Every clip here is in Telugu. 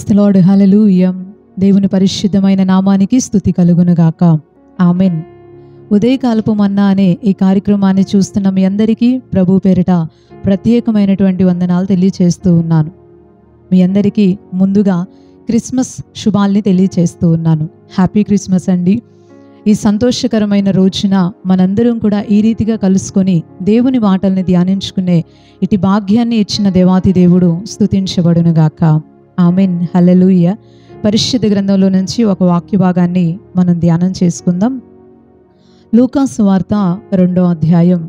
ప్రైజ్ ది లార్డ్, హల్లెలూయా. దేవుని పరిశుద్ధమైన నామానికి స్తుతి కలుగునుగాక. ఆమెన్. ఉదయకాలపు మన్నా అనే ఈ కార్యక్రమాన్ని చూస్తున్న మీ అందరికీ ప్రభు పేరిట ప్రత్యేకమైనటువంటి వందనాలు తెలియచేస్తూ ఉన్నాను. మీ అందరికీ ముందుగా క్రిస్మస్ శుభాల్ని తెలియచేస్తూ ఉన్నాను. హ్యాపీ క్రిస్మస్ అండి. ఈ సంతోషకరమైన రోజున మనందరం కూడా ఈ రీతిగా కలుసుకొని దేవుని మాటల్ని ధ్యానించుకునే ఇటు భాగ్యాన్ని ఇచ్చిన దేవాతి దేవుడు స్తుతించబడునుగాక. ఆమెన్, హల్లెలూయా. పరిశుద్ధ గ్రంథంలో నుంచి ఒక వాక్య భాగాన్ని మనం ధ్యానం చేసుకుందాం. లూకా సువార్త 2వ అధ్యాయం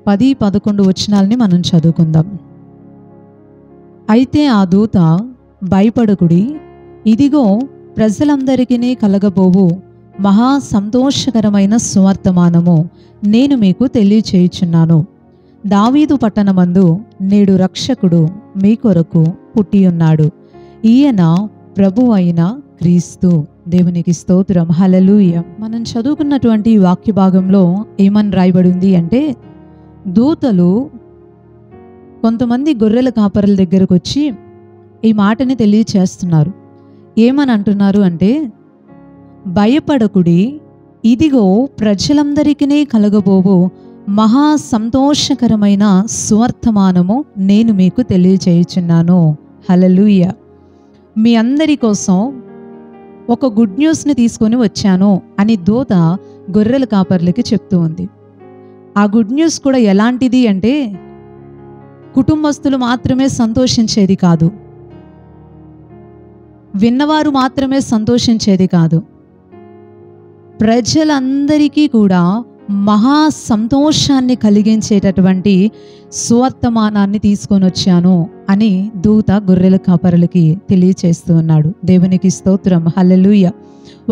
10-11 వచనాలని మనం చదువుకుందాం. అయితే ఆ దూత, భయపడకుడి, ఇదిగో ప్రజలందరికీ కలగబోవు మహా సంతోషకరమైన సువర్తమానము నేను మీకు తెలియచేయుచున్నాను. దావీదు పట్టణమందు నేడు రక్షకుడు మీ కొరకు పుట్టియున్నాడు. ఈయన ప్రభు అయిన క్రీస్తు. దేవునికి స్తోత్రం, హల్లెలూయా. మనం చదువుకున్నటువంటి వాక్య భాగంలో ఏమని రాయబడింది అంటే, దూతలు కొంతమంది గొర్రెల కాపరుల దగ్గరకు వచ్చి ఈ మాటని తెలియచేస్తున్నారు. ఏమని అంటున్నారు అంటే, భయపడకుడి, ఇదిగో ప్రజలందరికీ కలగబోవు మహా సంతోషకరమైన సువర్తమానము నేను మీకు తెలియచేయుచున్నాను. హల్లెలూయా. మీ అందరి కోసం ఒక గుడ్ న్యూస్ని తీసుకొని వచ్చాను అని దూత గొర్రెల కాపర్లకి చెప్తూ ఉంది. ఆ గుడ్ న్యూస్ కూడా ఎలాంటిది అంటే, కుటుంబస్తులు మాత్రమే సంతోషించేది కాదు, విన్నవారు మాత్రమే సంతోషించేది కాదు, ప్రజలందరికీ కూడా మహా సంతోషాన్ని కలిగించేటటువంటి సువర్తమానాన్ని తీసుకొని వచ్చాను అని దూత గొర్రెల కాపరులకి తెలియచేస్తూ ఉన్నాడు. దేవునికి స్తోత్రం, హల్లెలూయా.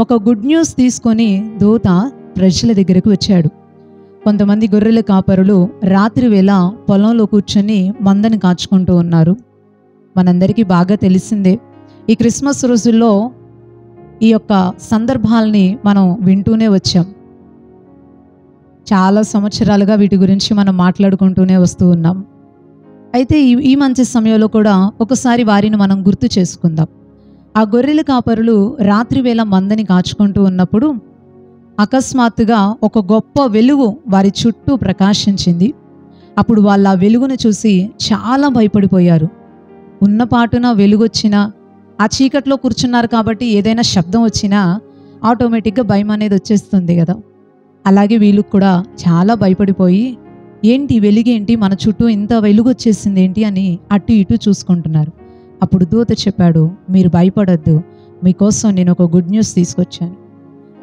ఒక గుడ్ న్యూస్ తీసుకొని దూత ప్రజల దగ్గరకు వచ్చాడు. కొంతమంది గొర్రెల కాపరులు రాత్రి వేళ పొలంలో కూర్చొని మందని కాచుకుంటూ ఉన్నారు. మనందరికీ బాగా తెలిసిందే. ఈ క్రిస్మస్ రోజుల్లో ఈ యొక్క సందర్భాల్ని మనం వింటూనే వచ్చాం. చాలా సంవత్సరాలుగా వీటి గురించి మనం మాట్లాడుకుంటూనే వస్తూ ఉన్నాం. అయితే ఈ మంచి సమయంలో కూడా ఒకసారి వారిని మనం గుర్తు చేసుకుందాం. ఆ గొర్రెల కాపరులు రాత్రి వేళ మందని కాచుకుంటూ ఉన్నప్పుడు అకస్మాత్తుగా ఒక గొప్ప వెలుగు వారి చుట్టూ ప్రకాశించింది. అప్పుడు వాళ్ళు ఆ వెలుగును చూసి చాలా భయపడిపోయారు. ఉన్నపాటున వెలుగొచ్చినా, ఆ చీకట్లో కూర్చున్నారు కాబట్టి ఏదైనా శబ్దం వచ్చినా ఆటోమేటిక్గా భయం అనేది వచ్చేస్తుంది కదా. అలాగే వీళ్ళు కూడా చాలా భయపడిపోయి, ఏంటి వెలుగేంటి, మన చుట్టూ ఇంత వెలుగు వచ్చేసింది ఏంటి అని అటు ఇటు చూసుకుంటున్నారు. అప్పుడు దూత చెప్పాడు, మీరు భయపడొద్దు, మీకోసం నేను ఒక గుడ్ న్యూస్ తీసుకొచ్చాను.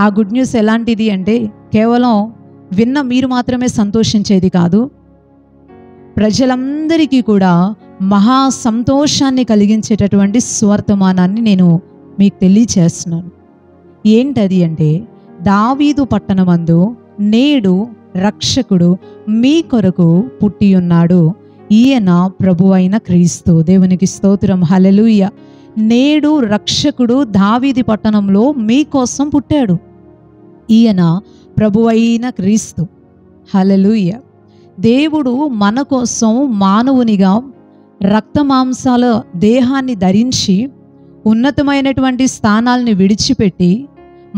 ఆ గుడ్ న్యూస్ ఎలాంటిది అంటే, కేవలం విన్న మీరు మాత్రమే సంతోషించేది కాదు, ప్రజలందరికీ కూడా మహా సంతోషాన్ని కలిగించేటటువంటి సువర్తమానాన్ని నేను మీకు తెలియచేస్తున్నాను. ఏంటది అంటే, దావీదు పట్టణమందు నేడు రక్షకుడు మీ కొరకు పుట్టియున్నాడు. ఈయన ప్రభు అయిన క్రీస్తు. దేవునికి స్తోత్రం, హల్లెలూయా. నేడు రక్షకుడు దావీదు పట్టణంలో మీకోసం పుట్టాడు. ఈయన ప్రభు అయిన క్రీస్తు. హల్లెలూయా. దేవుడు మన కోసం మానవునిగా రక్తమాంసాల దేహాన్ని ధరించి ఉన్నతమైనటువంటి స్థానాల్ని విడిచిపెట్టి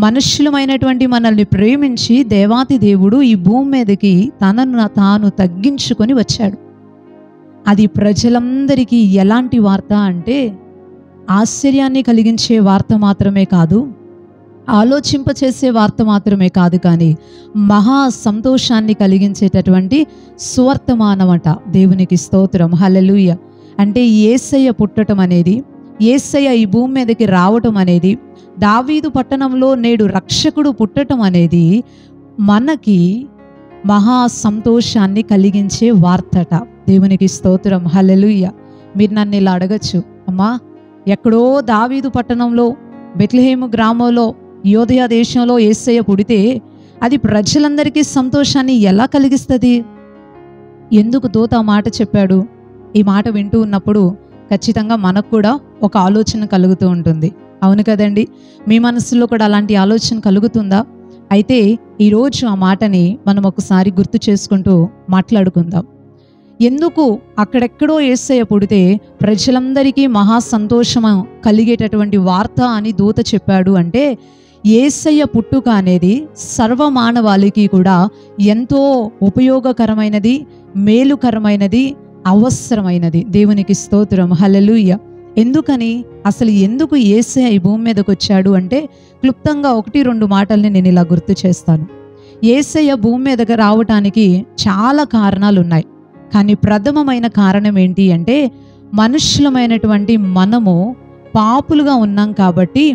మనుష్యులమైనటువంటి మనల్ని ప్రేమించి దేవాతి దేవుడు ఈ భూమి మీదకి తనను తాను తగ్గించుకొని వచ్చాడు. అది ప్రజలందరికీ ఎలాంటి వార్త అంటే, ఆశ్చర్యాన్ని కలిగించే వార్త మాత్రమే కాదు, ఆలోచింపచేసే వార్త మాత్రమే కాదు, కానీ మహా సంతోషాన్ని కలిగించేటటువంటి సువర్తమానమట. దేవునికి స్తోత్రం, హల్లెలూయా. అంటే యేసయ్య పుట్టడం అనేది, యేసయ్య ఈ భూమి మీదకి రావటం అనేది, దావీదు పట్టణంలో నేడు రక్షకుడు పుట్టడం అనేది మనకి మహా సంతోషాన్ని కలిగించే వార్తట. దేవునికి స్తోత్రం, హల్లెలూయా. మీరు నన్ను ఇలా అడగచ్చు, అమ్మా ఎక్కడో దావీదు పట్టణంలో బెత్లెహేము గ్రామంలో యోదయ దేశంలో యేసయ్య పుడితే అది ప్రజలందరికీ సంతోషాన్ని ఎలా కలిగిస్తుంది? ఎందుకు దూత ఆ మాట చెప్పాడు? ఈ మాట వింటూ ఉన్నప్పుడు ఖచ్చితంగా మనకు కూడా ఒక ఆలోచన కలుగుతూ ఉంటుంది. అవును కదండి? మీ మనసులో కూడా అలాంటి ఆలోచన కలుగుతుందా? అయితే ఈరోజు ఆ మాటని మనం ఒకసారి గుర్తు చేసుకుంటూ మాట్లాడుకుందాం. ఎందుకు అక్కడెక్కడో యేసయ్య పుడితే ప్రజలందరికీ మహా సంతోషం కలిగేటటువంటి వార్త అని దూత చెప్పాడు అంటే, యేసయ్య పుట్టుక అనేది సర్వమానవాళికి కూడా ఎంతో ఉపయోగకరమైనది, మేలుకరమైనది, అవసరమైనది. దేవునికి స్తోత్రం, హల్లెలూయా. ఎందుకని, అసలు ఎందుకు యేసయ్య ఈ భూమి మీదకి వచ్చాడు అంటే, క్లుప్తంగా 1-2 మాటల్ని నేను ఇలా గుర్తు చేస్తాను. యేసయ్య భూమి మీదకి రావటానికి చాలా కారణాలు ఉన్నాయి. కానీ ప్రథమమైన కారణం ఏంటి అంటే, మనుష్యులమైనటువంటి మనము పాపులుగా ఉన్నాం కాబట్టి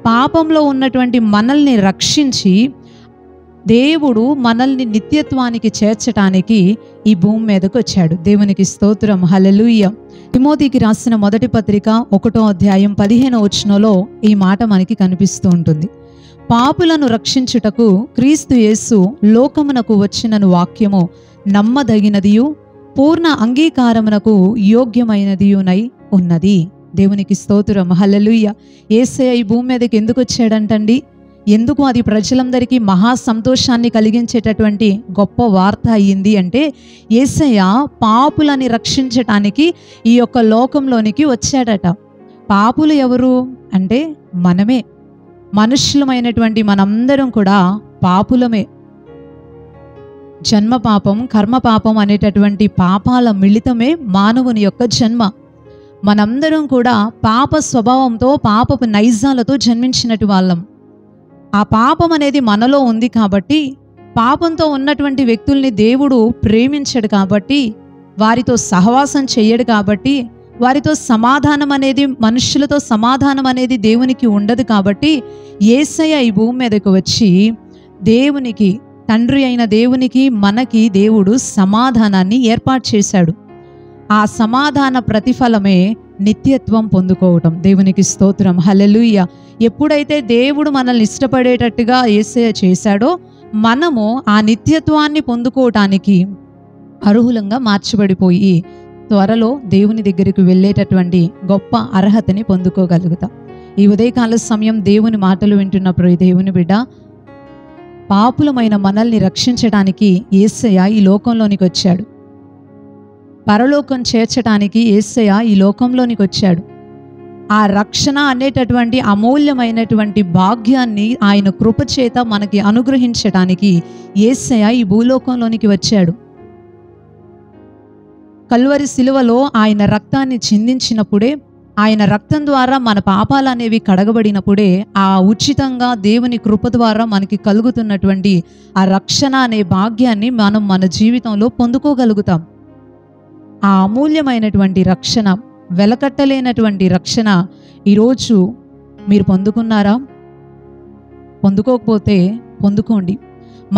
పాపంలో ఉన్నటువంటి మనల్ని రక్షించి దేవుడు మనల్ని నిత్యత్వానికి చేర్చటానికి ఈ భూమి మీదకు వచ్చాడు. దేవునికి స్తోత్రం, హల్లెలూయా. తిమోతికి రాసిన మొదటి పత్రిక 1వ అధ్యాయం 15వ వచనంలో ఈ మాట మనకి కనిపిస్తూ ఉంటుంది. పాపులను రక్షించుటకు క్రీస్తు యేసు లోకమునకు వచ్చినను వాక్యము నమ్మదగినదియు పూర్ణ అంగీకారమునకు యోగ్యమైనదియునై ఉన్నది. దేవునికి స్తోత్రం, హల్లెలూయా. యేసయ్య ఈ భూమి మీదకి ఎందుకు వచ్చాడంటండి? ఎందుకు అది ప్రజలందరికీ మహా సంతోషాన్ని కలిగించేటటువంటి గొప్ప వార్త అయ్యింది అంటే, యేసయ్య పాపులని రక్షించటానికి ఈ యొక్క లోకంలోనికి వచ్చాడట. పాపులు ఎవరు అంటే మనమే. మనుష్యులమైనటువంటి మనందరం కూడా పాపులమే. జన్మ పాపం, కర్మ పాపం అనేటటువంటి పాపాల మిళితమే మానవుని యొక్క జన్మ. మనందరం కూడా పాప స్వభావంతో, పాపపు నైజాలతో జన్మించినటు వాళ్ళం. ఆ పాపం అనేది మనలో ఉంది కాబట్టి, పాపంతో ఉన్నటువంటి వ్యక్తుల్ని దేవుడు ప్రేమించడు కాబట్టి, వారితో సహవాసం చెయ్యడు కాబట్టి, వారితో సమాధానం అనేది, మనుష్యులతో సమాధానం అనేది దేవునికి ఉండదు కాబట్టి, యేసయ్య ఈ భూమి మీదకు వచ్చి దేవునికి, తండ్రి అయిన దేవునికి, మనకి దేవుడు సమాధానాన్ని ఏర్పాటు చేశాడు. ఆ సమాధాన ప్రతిఫలమే నిత్యత్వం పొందుకోవటం. దేవునికి స్తోత్రం, హల్లెలూయా. ఎప్పుడైతే దేవుడు మనల్ని ఇష్టపడేటట్టుగా యేసయ్య చేశాడో, మనము ఆ నిత్యత్వాన్ని పొందుకోవటానికి అర్హులంగా మార్చబడిపోయి త్వరలో దేవుని దగ్గరికి వెళ్ళేటటువంటి గొప్ప అర్హతని పొందుకోగలుగుతాం. ఈ ఉదయకాల సమయం దేవుని మాటలు వింటున్నప్పుడు, ఈ దేవుని బిడ్డ, పాపులమైన మనల్ని రక్షించడానికి యేసయ్య ఈ లోకంలోనికి వచ్చాడు. పరలోకం చేర్చడానికి యేసయ్య ఈ లోకంలోనికి వచ్చాడు. ఆ రక్షణ అనేటటువంటి అమూల్యమైనటువంటి భాగ్యాన్ని ఆయన కృపచేత మనకి అనుగ్రహించడానికి యేసయ్య ఈ భూలోకంలోనికి వచ్చాడు. కల్వరి శిలువలో ఆయన రక్తాన్ని చిందించినప్పుడే, ఆయన రక్తం ద్వారా మన పాపాలు అనేవి కడగబడినప్పుడే, ఆ ఉచితంగా దేవుని కృప ద్వారా మనకి కలుగుతున్నటువంటి ఆ రక్షణ అనే భాగ్యాన్ని మనం మన జీవితంలో పొందుకోగలుగుతాం. ఆ అమూల్యమైనటువంటి రక్షణ, వెలకట్టలేనటువంటి రక్షణ ఈరోజు మీరు పొందుకున్నారా? పొందుకోకపోతే పొందుకోండి.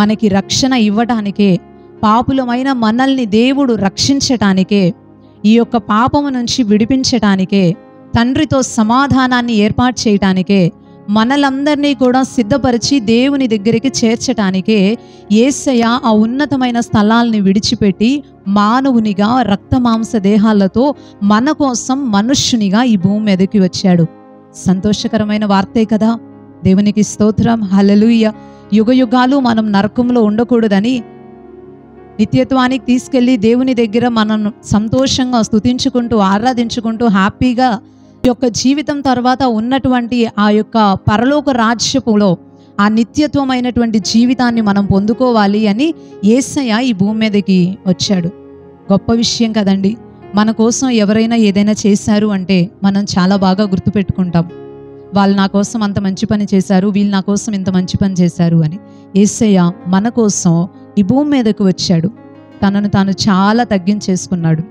మనకి రక్షణ ఇవ్వటానికే, పాపులమైన మనల్ని దేవుడు రక్షించటానికే, ఈ యొక్క పాపము నుంచి విడిపించటానికే, తండ్రితో సమాధానాన్ని ఏర్పాటు చేయటానికే, మనలందరినీ కూడా సిద్ధపరిచి దేవుని దగ్గరికి చేర్చటానికే యేసయ్య ఆ ఉన్నతమైన స్థలాల్ని విడిచిపెట్టి మానవునిగా, రక్తమాంస దేహాలతో మన కోసం మనుష్యునిగా ఈ భూమి మీదకి వచ్చాడు. సంతోషకరమైన వార్తే కదా. దేవునికి స్తోత్రం, హల్లెలూయా. యుగయుగాలు మనం నరకంలో ఉండకూడదని, నిత్యత్వానికి తీసుకెళ్ళి దేవుని దగ్గర మనం సంతోషంగా స్తుతించుకుంటూ, ఆరాధించుకుంటూ, హ్యాపీగా ఈ యొక్క జీవితం తర్వాత ఉన్నటువంటి ఆ యొక్క పరలోక రాజ్యపులో ఆ నిత్యత్వమైనటువంటి జీవితాన్ని మనం పొందుకోవాలి అని యేసయ్య ఈ భూమి మీదకి వచ్చాడు. గొప్ప విషయం కదండి. మన కోసం ఎవరైనా ఏదైనా చేశారు అంటే మనం చాలా బాగా గుర్తుపెట్టుకుంటాం. వాళ్ళు నా కోసం అంత మంచి పని చేశారు, వీళ్ళు నా కోసం ఇంత మంచి పని చేశారు అని. యేసయ్య మన కోసం ఈ భూమి మీదకు వచ్చాడు. తనను తాను చాలా తగ్గించేసుకున్నాడు.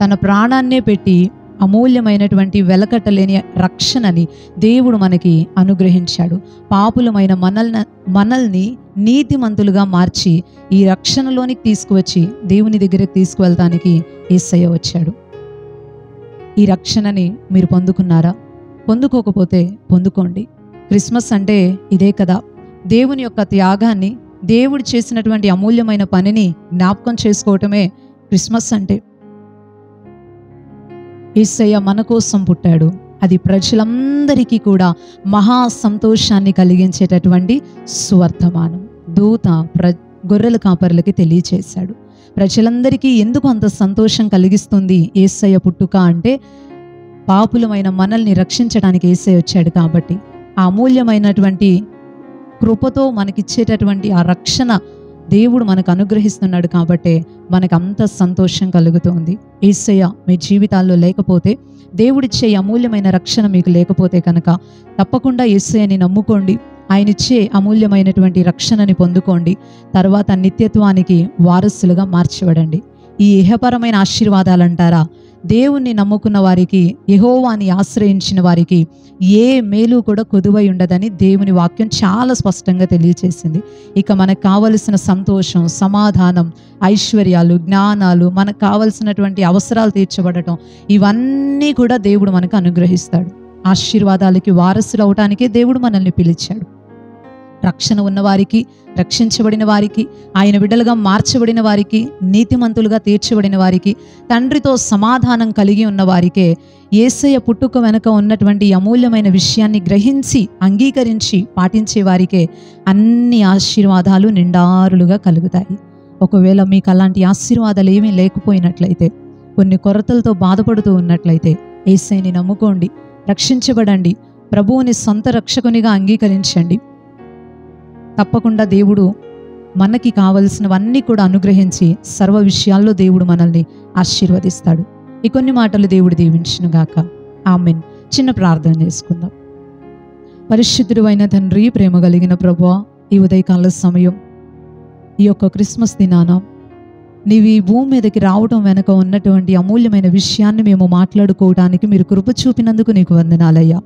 తన ప్రాణాన్నే పెట్టి అమూల్యమైనటువంటి వెలకట్టలేని రక్షణని దేవుడు మనకి అనుగ్రహించాడు. పాపులమైన మనల్ని నీతిమంతులుగా మార్చి ఈ రక్షణలోనికి తీసుకువచ్చి దేవుని దగ్గరికి తీసుకువెళ్ళటానికి యేసయ్య వచ్చాడు. ఈ రక్షణని మీరు పొందుకున్నారా? పొందుకోకపోతే పొందుకోండి. క్రిస్మస్ అంటే ఇదే కదా. దేవుని యొక్క త్యాగాన్ని, దేవుడు చేసినటువంటి అమూల్యమైన పనిని జ్ఞాపకం చేసుకోవటమే క్రిస్మస్ అంటే. యేసయ్య మన కోసం పుట్టాడు. అది ప్రజలందరికీ కూడా మహా సంతోషాన్ని కలిగించేటటువంటి సువర్తమానం. దూత గొర్రెల కాపరులకి తెలియచేశాడు. ప్రజలందరికీ ఎందుకు అంత సంతోషం కలిగిస్తుంది యేసయ్య పుట్టుక అంటే, పాపులమైన మనల్ని రక్షించడానికి యేసయ్య వచ్చాడు కాబట్టి, ఆ అమూల్యమైనటువంటి కృపతో మనకిచ్చేటటువంటి ఆ రక్షణ దేవుడు మనకు అనుగ్రహిస్తున్నాడు కాబట్టే మనకు అంత సంతోషం కలుగుతుంది. యేసయ్య మీ జీవితాల్లో లేకపోతే, దేవుడిచ్చే అమూల్యమైన రక్షణ మీకు లేకపోతే కనుక తప్పకుండా యేసయ్యని నమ్ముకోండి. ఆయన ఇచ్చే అమూల్యమైనటువంటి రక్షణని పొందుకోండి. తర్వాత నిత్యత్వానికి వారసులుగా మార్చబడండి. ఈ ఇహపరమైన ఆశీర్వాదాలు అంటారా, దేవుణ్ణి నమ్ముకున్న వారికి, యెహోవాని ఆశ్రయించిన వారికి ఏ మేలు కూడా కొదువై ఉండదని దేవుని వాక్యం చాలా స్పష్టంగా తెలియచేసింది. ఇక మనకు కావలసిన సంతోషం, సమాధానం, ఐశ్వర్యాలు, జ్ఞానాలు, మనకు కావలసినటువంటి అవసరాలు తీర్చబడటం, ఇవన్నీ కూడా దేవుడు మనకు అనుగ్రహిస్తాడు. ఆశీర్వాదాలకి వారసులు అవటానికే దేవుడు మనల్ని పిలిచాడు. రక్షణ ఉన్నవారికి, రక్షించబడిన వారికి, ఆయన బిడ్డలుగా మార్చబడిన వారికి, నీతిమంతులుగా తీర్చబడిన వారికి, తండ్రితో సమాధానం కలిగి ఉన్న వారికే యేసయ్య పుట్టుక వెనుక ఉన్నటువంటి అమూల్యమైన విషయాన్ని గ్రహించి, అంగీకరించి పాటించే వారికే అన్ని ఆశీర్వాదాలు నిండారులుగా కలుగుతాయి. ఒకవేళ మీకు అలాంటి ఆశీర్వాదాలు ఏమీ లేకపోయినట్లయితే, కొన్ని కొరతలతో బాధపడుతూ ఉన్నట్లయితే యేసయ్యని నమ్ముకోండి, రక్షించబడండి, ప్రభువుని సొంత రక్షకునిగా అంగీకరించండి. తప్పకుండా దేవుడు మనకి కావలసినవన్నీ కూడా అనుగ్రహించి సర్వ విషయాల్లో దేవుడు మనల్ని ఆశీర్వదిస్తాడు. ఈ కొన్ని మాటలు దేవుడు దీవించునుగాక. ఆమేన్. చిన్న ప్రార్థన చేసుకుందాం. పరిశుద్ధుడు అయిన తండ్రి, ప్రేమ కలిగిన ప్రభువా, ఈ ఉదయకాల సమయం, ఈ యొక్క క్రిస్మస్ దినాన నీవు ఈ భూమి మీదకి రావడం వెనుక ఉన్నటువంటి అమూల్యమైన విషయాన్ని మేము మాట్లాడుకోవడానికి మీరు కృప చూపినందుకు నీకు వందనాలయ్యా.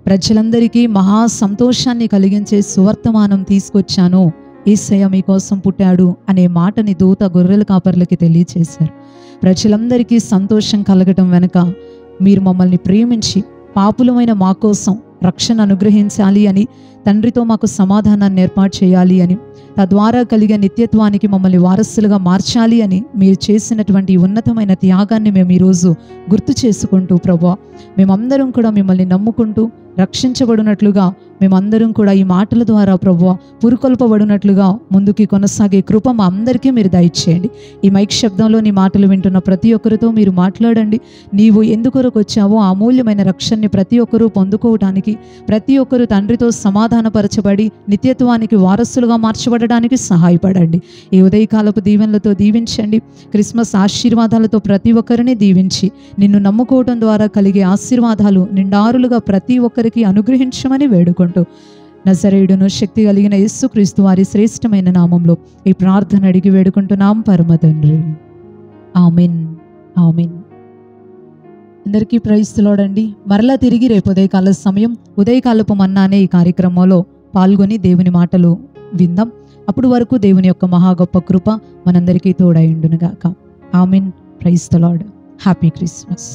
ప్రజలందరికీ మహా సంతోషాన్ని కలిగించే సువర్తమానం తీసుకొచ్చాను, యేసయ్య మీకోసం పుట్టాడు అనే మాటని దూత గొర్రెల కాపర్లకి తెలియచేశారు. ప్రజలందరికీ సంతోషం కలగటం వెనుక మీరు మమ్మల్ని ప్రేమించి పాపులమైన మా కోసం రక్షణ అనుగ్రహించాలి అని, తండ్రితో మాకు సమాధానాన్ని ఏర్పాటు చేయాలి అని, తద్వారా కలిగే నిత్యత్వానికి మమ్మల్ని వారసులుగా మార్చాలి అని మీరు చేసినటువంటి ఉన్నతమైన త్యాగాన్ని మేము ఈరోజు గుర్తు చేసుకుంటూ ప్రభువా, మేమందరం కూడా మిమ్మల్ని నమ్ముకుంటూ రక్షించబడినట్లుగా, మేమందరం కూడా ఈ మాటల ద్వారా ప్రభువా పురుకొల్పబడినట్లుగా ముందుకి కొనసాగే కృప మా అందరికీ మీరు దయచేయండి. ఈ మైక్ శబ్దంలో నీ మాటలు వింటున్న ప్రతి ఒక్కరితో మీరు మాట్లాడండి. నీవు ఎందుకొరకు వచ్చావో ఆ అమూల్యమైన రక్షణని ప్రతి ఒక్కరూ పొందుకోవడానికి, ప్రతి ఒక్కరూ తండ్రితో సమాధానపరచబడి నిత్యత్వానికి వారసులుగా మార్చబడడానికి సహాయపడండి. ఈ ఉదయకాలపు దీవెనలతో దీవించండి. క్రిస్మస్ ఆశీర్వాదాలతో ప్రతి ఒక్కరిని దీవించి, నిన్ను నమ్ముకోవడం ద్వారా కలిగే ఆశీర్వాదాలు నిండారులుగా ప్రతి ఒక్కరికి అనుగ్రహించమని వేడుకుంటూ, నజరేయుడును శక్తి కలిగిన యేసుక్రీస్తు వారి శ్రేష్టమైన నామంలో ఈ ప్రార్థన అడిగి వేడుకుంటున్నాం పరమ తండ్రి. ఆమేన్. ఆమేన్. అందరికీ ప్రైజ్ ది లార్డ్ అండి. మరలా తిరిగి రేపు ఉదయకాల సమయం, ఉదయకాలపు మన్నా అనే ఈ కార్యక్రమంలో పాల్గొని దేవుని మాటలు విందాం. అప్పుడు వరకు దేవుని యొక్క మహా గొప్ప కృప మనందరికీ తోడై ఉండును గాక. Amen. Praise the Lord. Happy Christmas.